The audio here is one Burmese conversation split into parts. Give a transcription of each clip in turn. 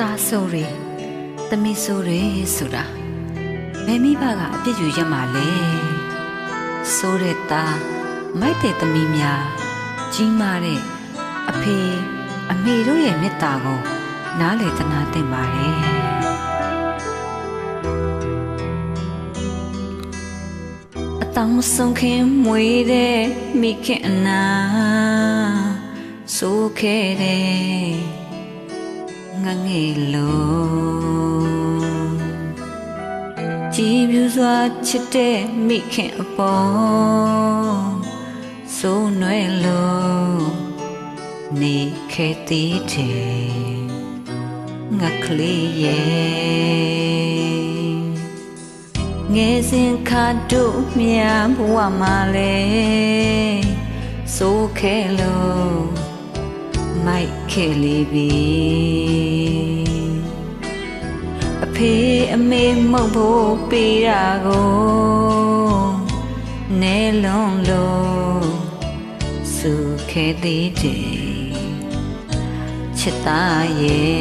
တာဆိုရီသမီးဆိုရီဆိုတာဘယ်မိဘကအပြစ်ယူရမှာလဲဆိုတဲ့သားမိုက်တဲ့သမီးများကြီးမားတဲ့အဖေအမေတို့ရဲ့မေတ္တာကိုနားလေသနာသင့်ပါတယ်အတောင်ဆုံးခင်မွေတဲ့မိခင်အနာဆိုခဲ့တဲ့ငငယ်လုံးကြည်ပြူစွာချစ်တဲ့မိခင်အပေါ်ဆိုနွယ်လို့နေခဲ့သေးတယ်ငါကလေးရဲ့ငယ်စဉ်ခါတို့မြာဘဝမှာလဲဆိုခဲ့လို့မိုက်ခဲ့လေပြီအဖေအမေမုတ်ဖို့ပေးတာကိုနဲလုံးလို့စုခဲ့သေးတယ်ချစ်သားရဲ့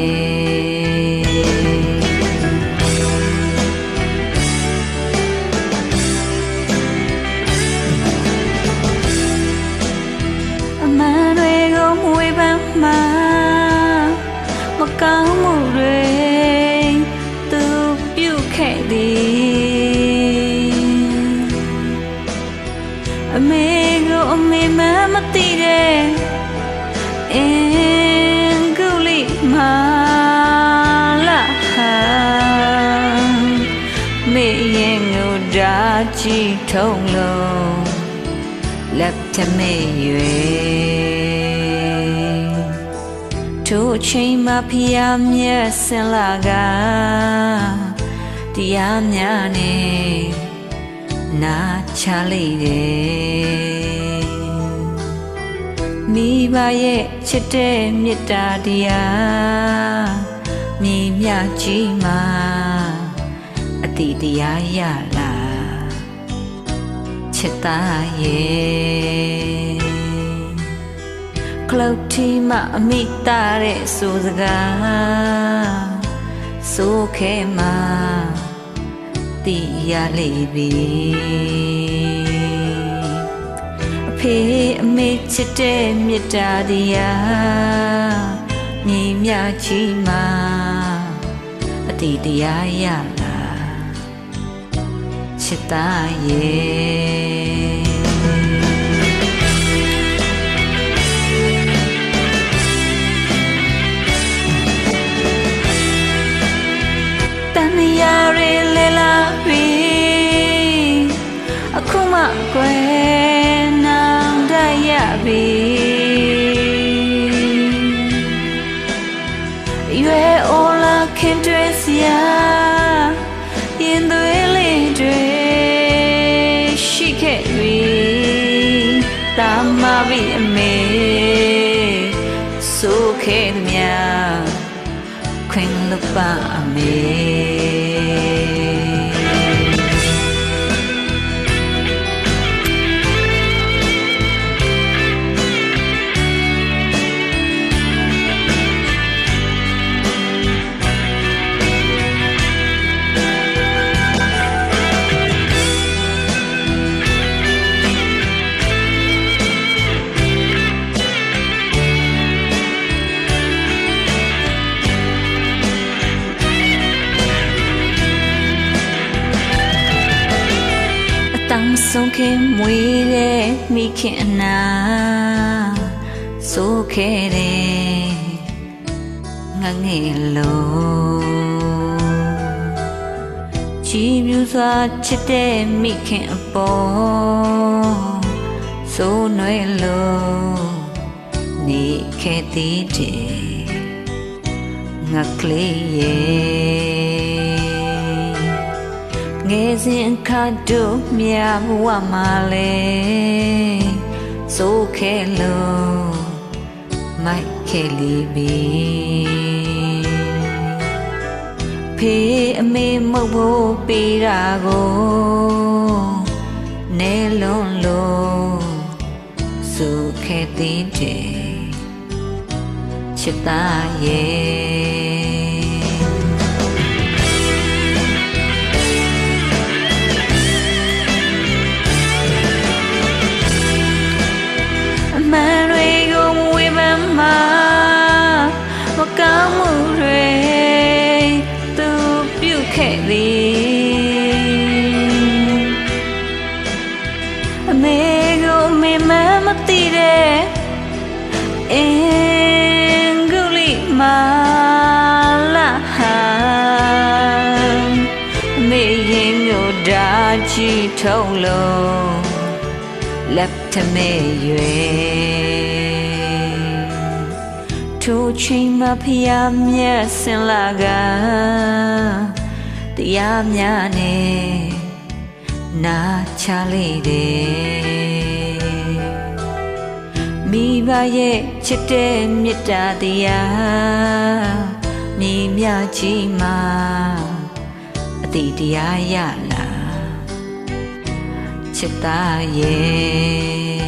အမှန်တွေကိုမွေးပန်းမှာမကောင်းမှုတွေသူပြုခဲ့သည်အမေကိုအမေမှမသိတဲ့အင်းကုလိမာလာမေရင်ကိုဓာကြည့်ထုံးလို့လက်ထမေရွယ်ထို့ချိန်မှာဖျားမြတ်ဆင်လာကတရားများနဲ့နာချလိုက်တယ်မိဘရဲ့ချစ်တဲ့မေတ္တာတရားမြည်မြကြီးမှာအတိတရားရလာချစ်သားရဲ့ကလောက်တီမအမိတာတဲ့ဆိုစကားဆိုခဲမှာတီးရလိမ့်ပြီအဖေအမေချစ်တဲ့မေတ္တာတရားမြည်မြကြီးမှာအတိတရားရလာချစ်သားရဲ့ရာရီလေလာပြီအခုမှကွယ်နောင်တရပြီရွယ်အိုလာခင်တွေ့စရာရင်သွေးလေးတွေရှိခဲ့ပြီတာမပြီအမေဆိုခဲ့သည်များခွင်လွတ်ပါအမေဆုံးခင်မွေးတဲ့မိခင်အနာဆိုခဲ့တဲ့ငငယ်လုံးကြည်ပြူစွာချစ်တဲ့မိခင်အပေါ်ဆိုနွယ်လို့နေခဲ့သေးတယ်ငါကလေးရဲ့ငယ်စဉ်ခါတို့မြာဘဝမှာလဲဆိုခဲ့လို့မိုက်ခဲ့လိပြီဖေအမေမုတ်ဖို့ပေးတာကိုနဲလုံးလို့ဆိုခဲ့သေးတယ်ချစ်သားရဲ့ မေမမသိတဲ့အင်္ဂလိပ်မာလာဟာမေရင်မျိုးဓာကြီးထုံးလုံးလက်ထမဲရွယ်ထိုချိန်မှာဖျားမြတ်စင်လာကတရားများနဲ့နာချလေးတယ်မိဘရဲ့ချစ်တဲ့မေတ္တာတရားမြည်မြကြီးမှာအတိတရားရလာချစ်သားရဲ့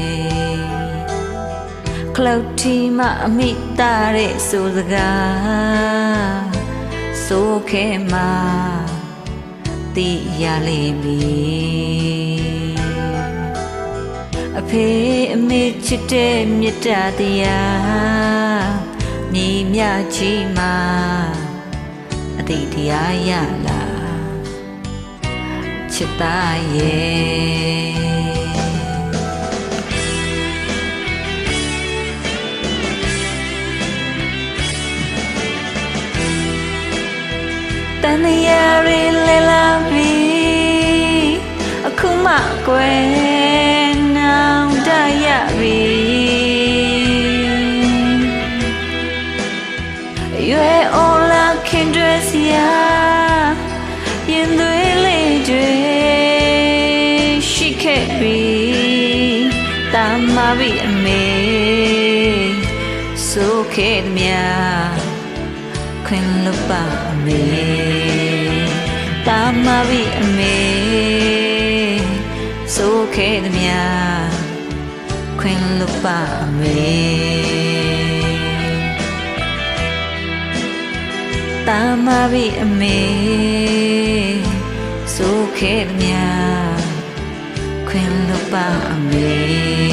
ခလောက်တီမအမိတာတဲ့ဆိုစကားဆိုခဲမှာသိရလိမ့်မည်အဖေအမေချစ်တဲ့မေတ္တာတရားမြည်မြကြီးမှာအတိတရားရလာချစ်သားရဲ့တန်ရရီလေလာပြီအခုမှကွယ်နောင်တရပြီရွယ်အော်လာခင်တွေစီယာရင်သွေးလေးတွေရှိခဲ့ပြီတာမပြီအမေဆိုခဲ့သည်များခွင်လွတ်ပါအမေတာမပြီအမေဆိုခဲ့သည်များခွင်လွတ်ပါအမေတာမပြီအမေဆိုခဲ့သည်များခွင်လွတ်ပါအမေ